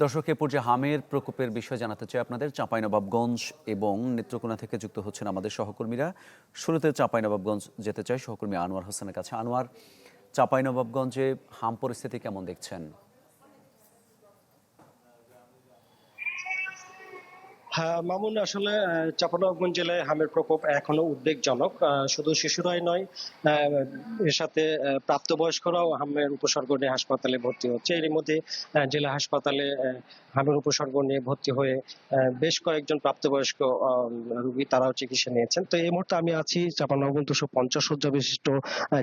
দর্শক, এ পর্যায়ে হামের প্রকোপের বিষয়ে জানাতে চাই আপনাদের। চাঁপাইনবাবগঞ্জ এবং নেত্রকোনা থেকে যুক্ত হচ্ছেন আমাদের সহকর্মীরা। শুরুতে চাঁপাইনবাবগঞ্জ যেতে চাই সহকর্মী আনোয়ার হোসেনের কাছে। আনোয়ার, চাঁপাইনবাবগঞ্জে হাম পরিস্থিতি কেমন দেখছেন? হ্যাঁ মামুন, আসলে চাঁপাইনবাবগঞ্জ জেলায় হামের প্রকোপ এখনো উদ্বেগজনক। শুধু শিশুরাই নয়, এর সাথে প্রাপ্তবয়স্করাও হামের উপসর্গ নিয়ে হাসপাতালে ভর্তি হচ্ছে। এর মধ্যে জেলা হাসপাতালে হামের উপসর্গ নিয়ে ভর্তি হয়ে বেশ কয়েকজন প্রাপ্তবয়স্ক রোগী তারাও চিকিৎসা নিয়েছেন। তো এই মুহূর্তে আমি আছি চাঁপাইনবাবগঞ্জ 250 শয্যা বিশিষ্ট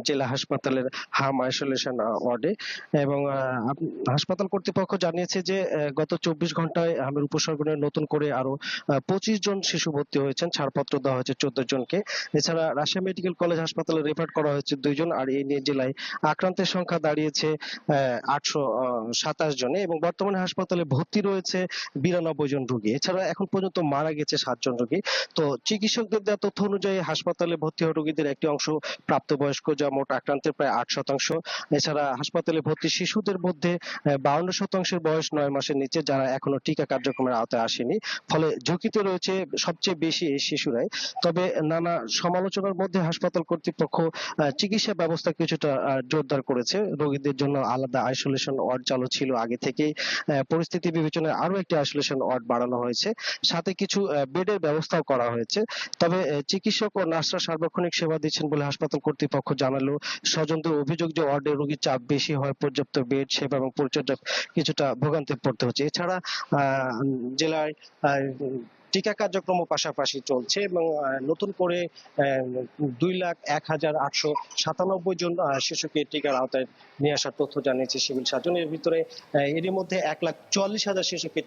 জেলা হাসপাতালের হাম আইসোলেশন ওয়ার্ডে, এবং হাসপাতাল কর্তৃপক্ষ জানিয়েছে যে গত 24 ঘন্টায় হামের উপসর্গ নিয়ে নতুন করে আরো 25 জন শিশু ভর্তি হয়েছেন। ছাড়পত্র দেওয়া হয়েছে 14 জনকে। এছাড়া রাজশাহী মেডিকেল কলেজ হাসপাতালে রেফার করা হয়েছে 2 জন। আর এই নিয়ে জেলায় আক্রান্তের সংখ্যা দাঁড়িয়েছে 827 জনে, এবং বর্তমানে হাসপাতালে ভর্তি রয়েছে 92 জন রোগী। এছাড়া এখন পর্যন্ত মারা গেছে 7 জন রোগী। তো চিকিৎসকদের দেওয়া তথ্য অনুযায়ী হাসপাতালে ভর্তি হওয়া রোগীদের একটি অংশ প্রাপ্তবয়স্ক, যা মোট আক্রান্তের প্রায় 8%। এছাড়া হাসপাতালে ভর্তি শিশুদের মধ্যে 52% বয়স 9 মাসের নিচে, যারা এখনো টিকা কার্যক্রমের আওতায় আসেনি। ফলে ঝুঁকিতে রয়েছে সবচেয়ে বেশি এই শিশুরাই। তবে নানা সমালোচনার মধ্যে হাসপাতাল কর্তৃপক্ষ চিকিৎসা ব্যবস্থা কিছুটা জোরদার করেছে। রোগীদের জন্য আলাদা আইসোলেশন ওয়ার্ড চালু ছিল আগে থেকেই। পরিস্থিতি বিবেচনায় আরো একটি আইসোলেশন ওয়ার্ড বাড়ানো হয়েছে, সাথে কিছু বেডের ব্যবস্থাও করা হয়েছে। তবে চিকিৎসক ও নার্সরা সার্বক্ষণিক সেবা দিচ্ছেন বলে হাসপাতাল কর্তৃপক্ষ জানালো। স্বজনদের অভিযোগ যে ওয়ার্ডে রোগীর চাপ বেশি হয়, পর্যাপ্ত বেড, সেবা এবং পরিচর্যা কিছুটা ভোগান্তি পড়তে হচ্ছে। এছাড়া জেলায় টিকা কার্যক্রম পাশাপাশি চলছে, এবং নতুন করে 2,01,897 জন শিশুকে টিকার আওতায় নিয়ে আসার তথ্য জানিয়েছে সিভিল সার্জন। এর ভিতরে এরই মধ্যে 1,44,000 শিশুকে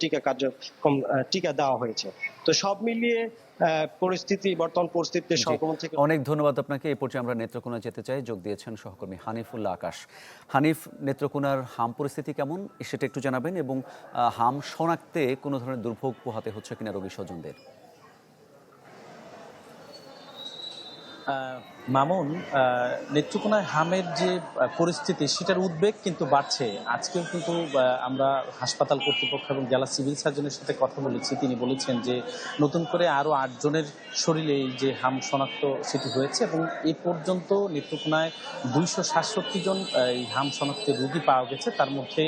টিকা দেওয়া হয়েছে। তো সব মিলিয়ে বর্তমান পরিস্থিতিতে সংক্রমণ থেকে অনেক ধন্যবাদ আপনাকে। এই পর্যায়ে আমরা নেত্রকোনা যেতে চাই। যোগ দিয়েছেন সহকর্মী হানিফুল্লাহ আকাশ। হানিফ, নেত্রকোনার হাম পরিস্থিতি কেমন সেটা একটু জানাবেন, এবং হাম শনাক্তে কোনো ধরনের দুর্ভোগ পোহাতে হচ্ছে কিনা রোগী স্বজনদের। মামুন, নেত্রকোনায় হামের যে পরিস্থিতি সেটার উদ্বেগ কিন্তু বাড়ছে। আজকেও কিন্তু আমরা হাসপাতাল কর্তৃপক্ষ এবং জেলা সিভিল সার্জনের সাথে কথা বলেছি। তিনি বলেছেন যে নতুন করে আরও 8 জনের শরীরে এই যে হাম শনাক্ত সেটি হয়েছে, এবং এ পর্যন্ত নেত্রকোনায় 267 জন এই হাম শনাক্তের রোগী পাওয়া গেছে। তার মধ্যে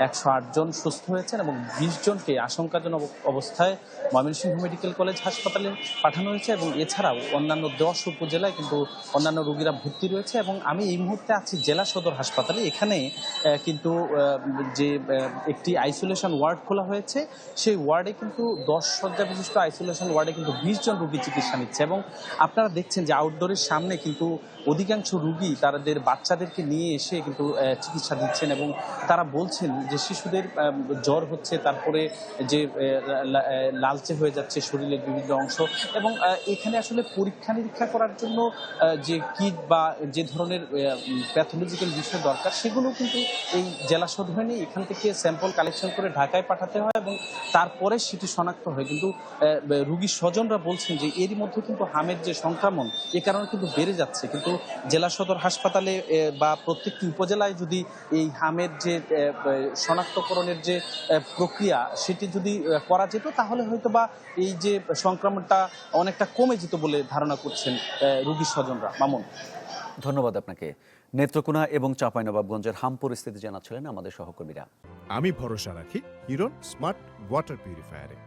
108 জন সুস্থ হয়েছেন এবং 20 জনকে আশঙ্কাজনক অবস্থায় ময়মনসিংহ মেডিকেল কলেজ হাসপাতালে পাঠানো হয়েছে, এবং এছাড়াও অন্যান্য 10 উপজেলায় কিন্তু অন্যান্য রোগীরা ভর্তি রয়েছে। এবং আমি এই মুহূর্তে আছি জেলা সদর হাসপাতালে। এখানে কিন্তু যে একটি আইসোলেশন ওয়ার্ড খোলা হয়েছে, সেই ওয়ার্ডে কিন্তু 10 শয্যা বিশিষ্ট আইসোলেশন ওয়ার্ডে কিন্তু 20 জন রোগী চিকিৎসা নিচ্ছে। এবং আপনারা দেখছেন যে আউটডোরের সামনে কিন্তু অধিকাংশ রোগী তাদের বাচ্চাদেরকে নিয়ে এসে কিন্তু চিকিৎসা দিচ্ছেন, এবং তারা বলছেন যে শিশুদের জ্বর হচ্ছে, তারপরে যে লালচে হয়ে যাচ্ছে শরীরের বিভিন্ন অংশ, এবং এখানে আসলে পরীক্ষা নিরীক্ষা করার জন্য যে কিট বা যে ধরনের প্যাথোলজিক্যাল বিষয় দরকার সেগুলো কিন্তু এই জেলা সদরে নেই। এখান থেকে স্যাম্পল কালেকশন করে ঢাকায় পাঠাতে হয়, এবং তারপরে সেটি শনাক্ত হয়। কিন্তু রোগীর স্বজনরা বলছেন যে এরই মধ্যে কিন্তু হামের যে সংক্রমণ এ কারণে কিন্তু বেড়ে যাচ্ছে। কিন্তু জেলা সদর হাসপাতালে বা প্রত্যেকটি উপজেলায় যদি এই হামের যে শনাক্তকরণের যে প্রক্রিয়া সেটি যদি করা যেত, তাহলে হয়তো বা এই যে সংক্রমণটা অনেকটা কমে যেত বলে ধারণা করছেন রোগীর স্বজনরা। মামুন, ধন্যবাদ আপনাকে। নেত্রকোনা এবং চাঁপাইনবাবগঞ্জের হাম পরিস্থিতি জানাচ্ছিলেন আমাদের সহকর্মীরা। আমি ভরসা রাখি হিরন স্মার্ট ওয়াটার পিউরিফায়ারে।